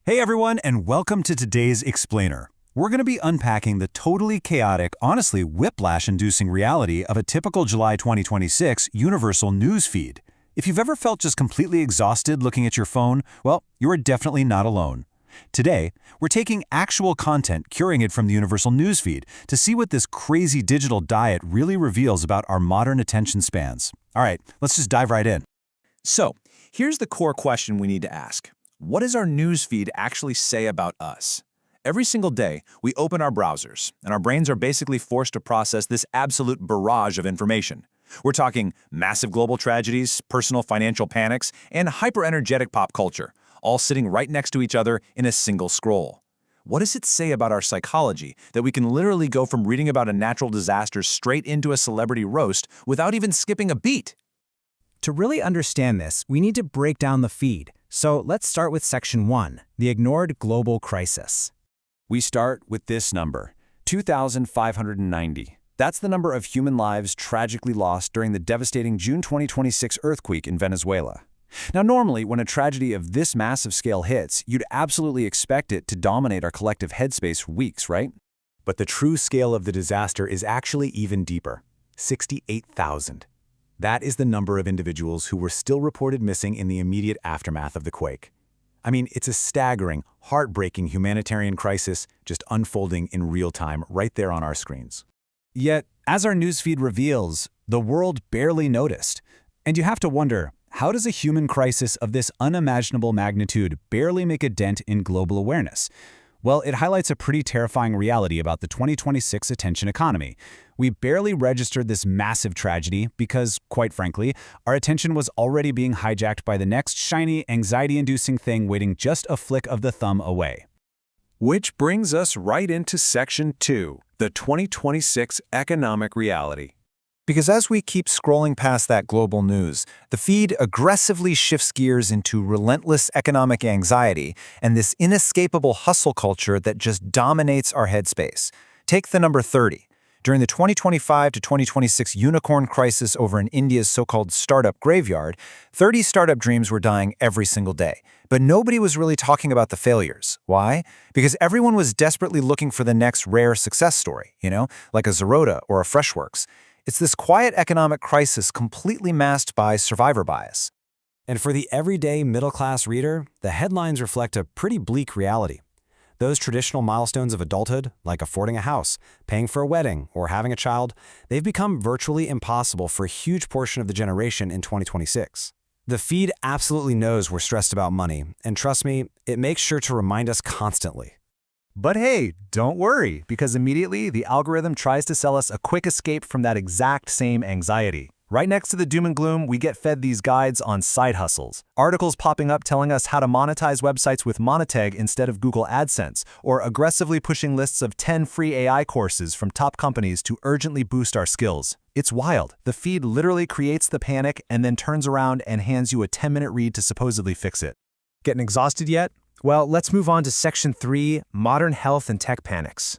Hey everyone, and welcome to today's Explainer. We're going to be unpacking the totally chaotic, honestly whiplash-inducing reality of a typical July 2026 Universal News feed. If you've ever felt just completely exhausted looking at your phone, well, you are definitely not alone. Today, we're taking actual content, curing it from the Universal News feed to see what this crazy digital diet really reveals about our modern attention spans. All right, let's just dive right in. So, here's the core question we need to ask. What does our newsfeed actually say about us? Every single day, we open our browsers, and our brains are basically forced to process this absolute barrage of information. We're talking massive global tragedies, personal financial panics, and hyper-energetic pop culture, all sitting right next to each other in a single scroll. What does it say about our psychology that we can literally go from reading about a natural disaster straight into a celebrity roast without even skipping a beat? To really understand this, we need to break down the feed. So let's start with Section 1, the ignored global crisis. We start with this number, 2,590. That's the number of human lives tragically lost during the devastating June 2026 earthquake in Venezuela. Now, normally, when a tragedy of this massive scale hits, you'd absolutely expect it to dominate our collective headspace for weeks, right? But the true scale of the disaster is actually even deeper, 68,000. That is the number of individuals who were still reported missing in the immediate aftermath of the quake. I mean, it's a staggering, heartbreaking humanitarian crisis just unfolding in real time right there on our screens. Yet, as our newsfeed reveals, the world barely noticed. And you have to wonder, how does a human crisis of this unimaginable magnitude barely make a dent in global awareness? Well, it highlights a pretty terrifying reality about the 2026 attention economy. We barely registered this massive tragedy because, quite frankly, our attention was already being hijacked by the next shiny, anxiety-inducing thing waiting just a flick of the thumb away. Which brings us right into Section 2, the 2026 economic reality. Because as we keep scrolling past that global news, the feed aggressively shifts gears into relentless economic anxiety and this inescapable hustle culture that just dominates our headspace. Take the number 30. During the 2025 to 2026 unicorn crisis over in India's so-called startup graveyard, 30 startup dreams were dying every single day. But nobody was really talking about the failures. Why? Because everyone was desperately looking for the next rare success story, like a Zeroda or a Freshworks. It's this quiet economic crisis completely masked by survivor bias. And for the everyday middle-class reader, the headlines reflect a pretty bleak reality. Those traditional milestones of adulthood, like affording a house, paying for a wedding, or having a child, they've become virtually impossible for a huge portion of the generation in 2026. The feed absolutely knows we're stressed about money, and trust me, it makes sure to remind us constantly. But hey, don't worry, because immediately the algorithm tries to sell us a quick escape from that exact same anxiety. Right next to the doom and gloom, we get fed these guides on side hustles. Articles popping up telling us how to monetize websites with Moneteg instead of Google AdSense, or aggressively pushing lists of 10 free AI courses from top companies to urgently boost our skills. It's wild. The feed literally creates the panic and then turns around and hands you a 10-minute read to supposedly fix it. Getting exhausted yet? Well, let's move on to Section 3, Modern Health and Tech Panics.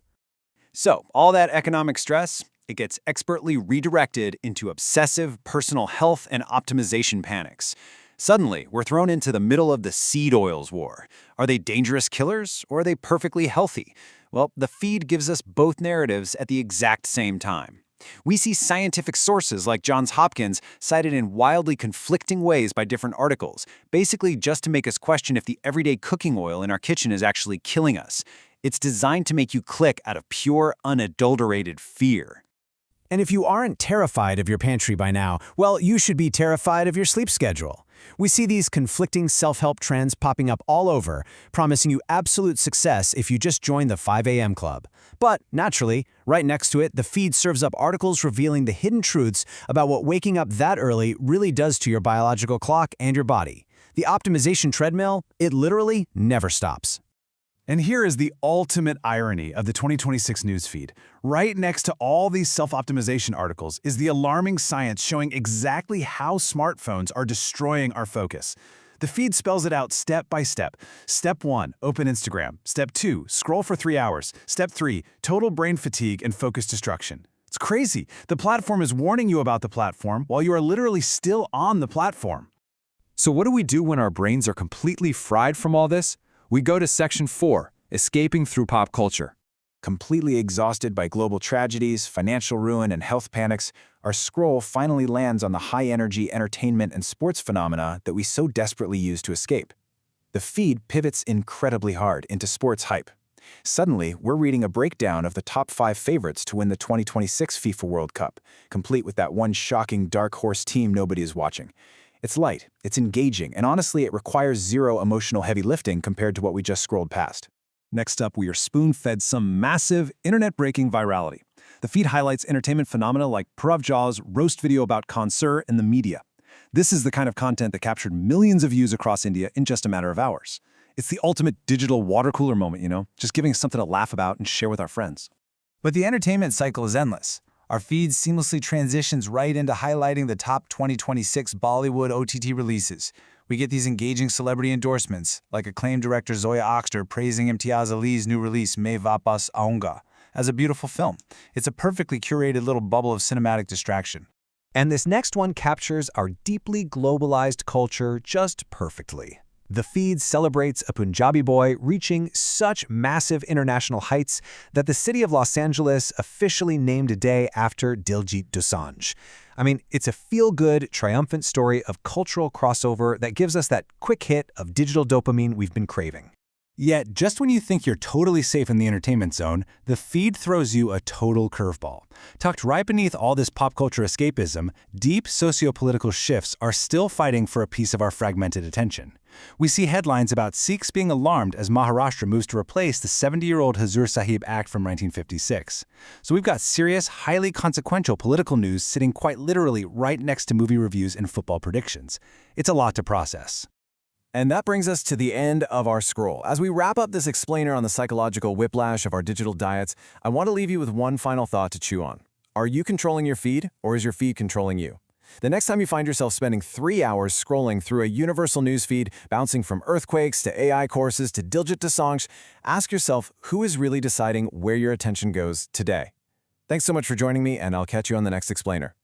So, all that economic stress, it gets expertly redirected into obsessive personal health and optimization panics. Suddenly, we're thrown into the middle of the seed oils war. Are they dangerous killers or are they perfectly healthy? Well, the feed gives us both narratives at the exact same time. We see scientific sources like Johns Hopkins cited in wildly conflicting ways by different articles, basically just to make us question if the everyday cooking oil in our kitchen is actually killing us. It's designed to make you click out of pure, unadulterated fear. And if you aren't terrified of your pantry by now, well, you should be terrified of your sleep schedule. We see these conflicting self-help trends popping up all over, promising you absolute success if you just join the 5 a.m. club. But, naturally, right next to it, the feed serves up articles revealing the hidden truths about what waking up that early really does to your biological clock and your body. The optimization treadmill, it literally never stops. And here is the ultimate irony of the 2026 newsfeed. Right next to all these self-optimization articles is the alarming science showing exactly how smartphones are destroying our focus. The feed spells it out step by step. Step 1, open Instagram. Step 2, scroll for 3 hours. Step 3, total brain fatigue and focus destruction. It's crazy. The platform is warning you about the platform while you are literally still on the platform. So what do we do when our brains are completely fried from all this? We go to Section 4, Escaping Through Pop Culture. Completely exhausted by global tragedies, financial ruin, and health panics, our scroll finally lands on the high-energy entertainment and sports phenomena that we so desperately use to escape. The feed pivots incredibly hard into sports hype. Suddenly, we're reading a breakdown of the top 5 favorites to win the 2026 FIFA World Cup, complete with that one shocking dark horse team nobody is watching. It's light, it's engaging, and honestly, it requires zero emotional heavy lifting compared to what we just scrolled past. Next up, we are spoon-fed some massive, internet-breaking virality. The feed highlights entertainment phenomena like Parav Jaw's roast video about Concert and the media. This is the kind of content that captured millions of views across India in just a matter of hours. It's the ultimate digital water cooler moment, just giving us something to laugh about and share with our friends. But the entertainment cycle is endless. Our feed seamlessly transitions right into highlighting the top 2026 Bollywood OTT releases. We get these engaging celebrity endorsements, like acclaimed director Zoya Akhtar praising Imtiaz Ali's new release Main Vapas Aunga as a beautiful film. It's a perfectly curated little bubble of cinematic distraction. And this next one captures our deeply globalized culture just perfectly. The feed celebrates a Punjabi boy reaching such massive international heights that the city of Los Angeles officially named a day after Diljit Dosanjh. I mean, it's a feel-good, triumphant story of cultural crossover that gives us that quick hit of digital dopamine we've been craving. Yet, just when you think you're totally safe in the entertainment zone, the feed throws you a total curveball. Tucked right beneath all this pop culture escapism, deep socio-political shifts are still fighting for a piece of our fragmented attention. We see headlines about Sikhs being alarmed as Maharashtra moves to replace the 70-year-old Hazur Sahib Act from 1956. So we've got serious, highly consequential political news sitting quite literally right next to movie reviews and football predictions. It's a lot to process. And that brings us to the end of our scroll. As we wrap up this explainer on the psychological whiplash of our digital diets, I want to leave you with one final thought to chew on. Are you controlling your feed, or is your feed controlling you? The next time you find yourself spending 3 hours scrolling through a universal newsfeed, bouncing from earthquakes to AI courses to Diljit Dosanjh, ask yourself who is really deciding where your attention goes today. Thanks so much for joining me, and I'll catch you on the next explainer.